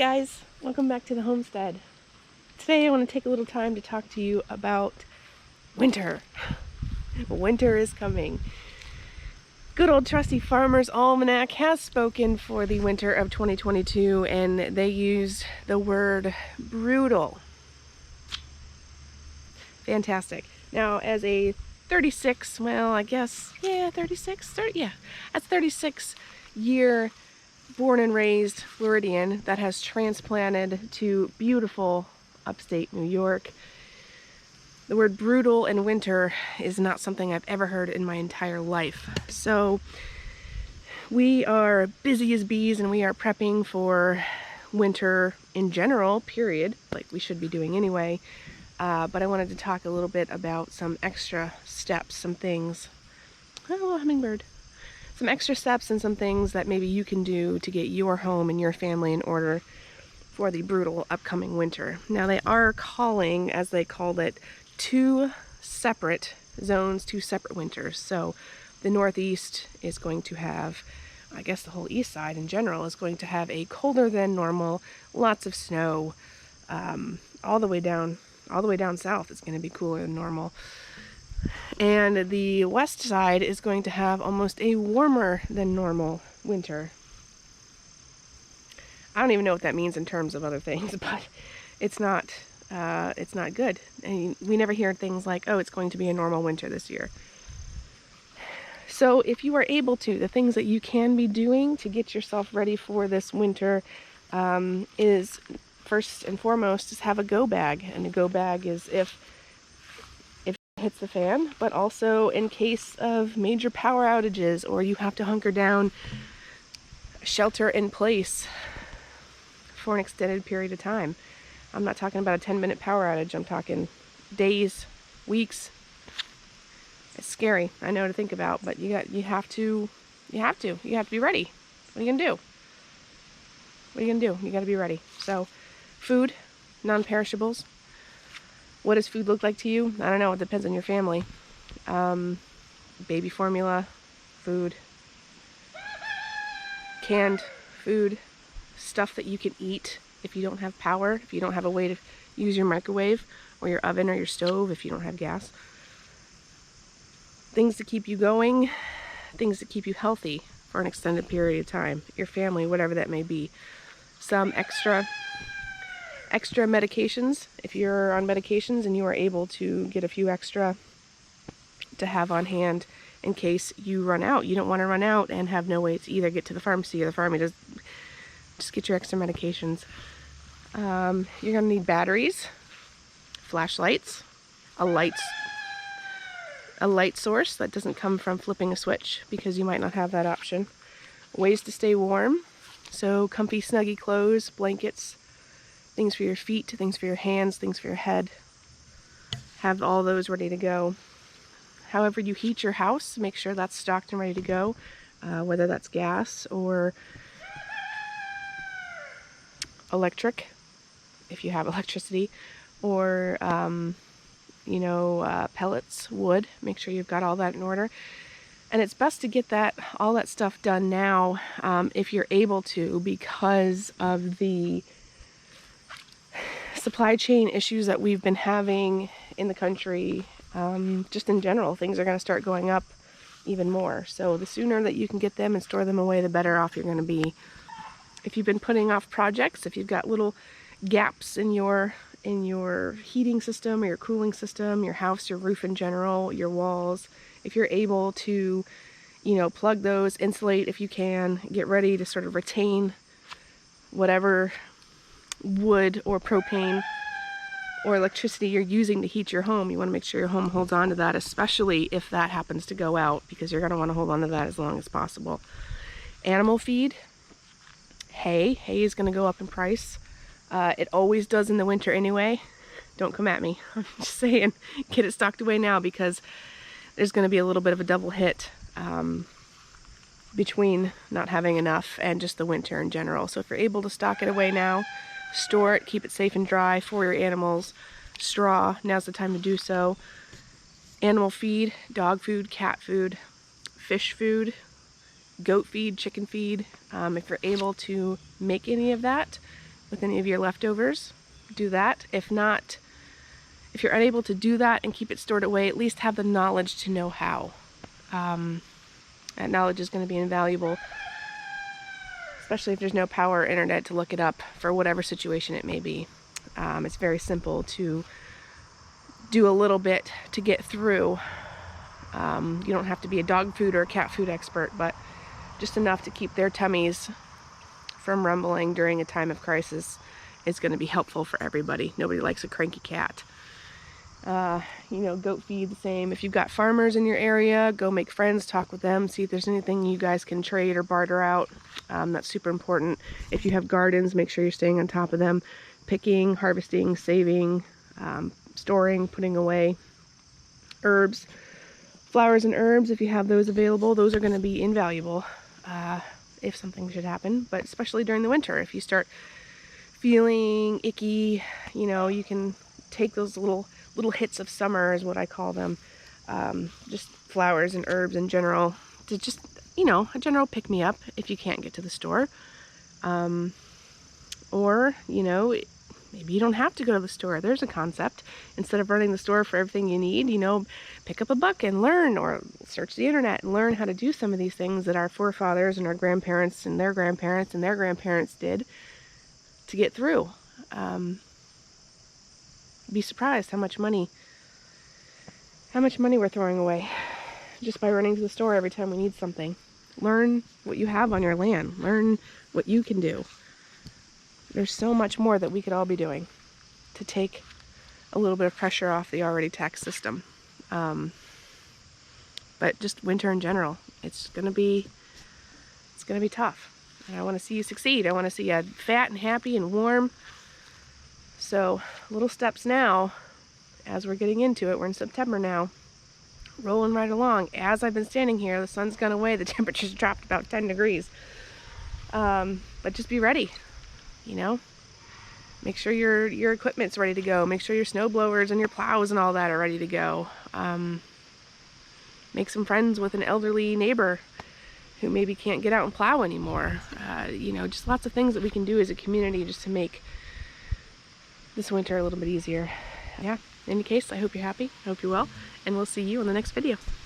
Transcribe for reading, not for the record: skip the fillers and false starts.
guys, welcome back to the homestead. Today I want to take a little time to talk to you about winter. Winter is coming. Good old trusty Farmer's Almanac has spoken for the winter of 2022, and they used the word brutal. Fantastic. Now, as a 36, well, I guess, yeah, 36, that's 36 year born and raised Floridian that has transplanted to beautiful upstate New York. The word brutal and winter is not something I've ever heard in my entire life. So we are busy as bees and we are prepping for winter in general, period, like we should be doing anyway. But I wanted to talk a little bit about some extra steps, some things. Oh, hummingbird. Some extra steps and some things that maybe you can do to get your home and your family in order for the brutal upcoming winter. Now, they are calling, as they called it, two separate zones, two separate winters. So the Northeast is going to have, I guess the whole east side in general is going to have a colder than normal, lots of snow, all the way down south. It's going to be cooler than normal. And the west side is going to have almost a warmer than normal winter. I don't even know what that means in terms of other things, but it's not good. And we never hear things like, oh, it's going to be a normal winter this year. So if you are able to, the things that you can be doing to get yourself ready for this winter is first and foremost is have a go bag. And a go bag is if hits the fan, but also in case of major power outages or you have to hunker down, shelter in place for an extended period of time. I'm not talking about a 10-minute power outage. I'm talking days, weeks. It's scary, I know, to think about, but you have to be ready. What are you gonna do? You gotta be ready. So food, non-perishables. What does food look like to you? I don't know. It depends on your family. Baby formula, food, canned food, stuff that you can eat if you don't have power, if you don't have a way to use your microwave or your oven or your stove, if you don't have gas. Things to keep you going, things to keep you healthy for an extended period of time. Your family, whatever that may be. Some extra medications, if you're on medications and you are able to get a few extra to have on hand in case you run out. You don't want to run out and have no way to either get to the pharmacy or the pharmacy. Just get your extra medications. You're going to need batteries, flashlights, a light source that doesn't come from flipping a switch because you might not have that option. Ways to stay warm, so comfy, snuggy clothes, blankets, things for your feet, things for your hands, things for your head. Have all those ready to go. However you heat your house, make sure that's stocked and ready to go, whether that's gas or electric, if you have electricity, or pellets, wood. Make sure you've got all that in order. And it's best to get all that stuff done now, if you're able to, because of the supply chain issues that we've been having in the country. Just in general, things are going to start going up even more. So the sooner that you can get them and store them away, the better off you're going to be. If you've been putting off projects, if you've got little gaps in your heating system or your cooling system, your house, your roof in general, your walls, if you're able to, plug those, insulate if you can, get ready to sort of retain whatever wood or propane or electricity you're using to heat your home. You want to make sure your home holds on to that, especially if that happens to go out, because you're going to want to hold on to that as long as possible. Animal feed, hay is going to go up in price. It always does in the winter anyway. Don't come at me. I'm just saying, get it stocked away now, because there's going to be a little bit of a double hit between not having enough and just the winter in general. So if you're able to stock it away now, store it, keep it safe and dry for your animals. Straw, now's the time to do so. Animal feed, dog food, cat food, fish food, goat feed, chicken feed. If you're able to make any of that, with any of your leftovers, do that. If not, if you're unable to do that and keep it stored away, at least have the knowledge to know how. That knowledge is going to be invaluable, especially if there's no power or internet to look it up for whatever situation it may be. It's very simple to do a little bit to get through. You don't have to be a dog food or a cat food expert, but just enough to keep their tummies from rumbling during a time of crisis is going to be helpful for everybody. Nobody likes a cranky cat. You know, goat feed the same. If you've got farmers in your area, go make friends, talk with them, see if there's anything you guys can trade or barter out. That's super important. If you have gardens, make sure you're staying on top of them. Picking, harvesting, saving, storing, putting away. Herbs, flowers and herbs, if you have those available, those are going to be invaluable if something should happen, but especially during the winter. If you start feeling icky, you know, you can take those little hits of summer, is what I call them, just flowers and herbs in general, to just, you know, a general pick-me-up if you can't get to the store. Or, you know, maybe you don't have to go to the store. There's a concept. Instead of running the store for everything you need, you know, pick up a book and learn, or search the internet and learn how to do some of these things that our forefathers and our grandparents and their grandparents and their grandparents did to get through. Be surprised how much money we're throwing away just by running to the store every time we need something. Learn what you have on your land. Learn what you can do. There's so much more that we could all be doing to take a little bit of pressure off the already taxed system. But just winter in general, it's gonna be tough. And I want to see you succeed. I want to see you fat and happy and warm. So little steps now, as we're getting into it. We're in September now, rolling right along. As I've been standing here, the sun's gone away, the temperature's dropped about 10 degrees. But just be ready, you know. Make sure your equipment's ready to go. Make sure your snow blowers and your plows and all that are ready to go. Make some friends with an elderly neighbor who maybe can't get out and plow anymore. You know, just lots of things that we can do as a community just to make this winter a little bit easier. Yeah, in any case, I hope you're happy, I hope you're well, and we'll see you in the next video.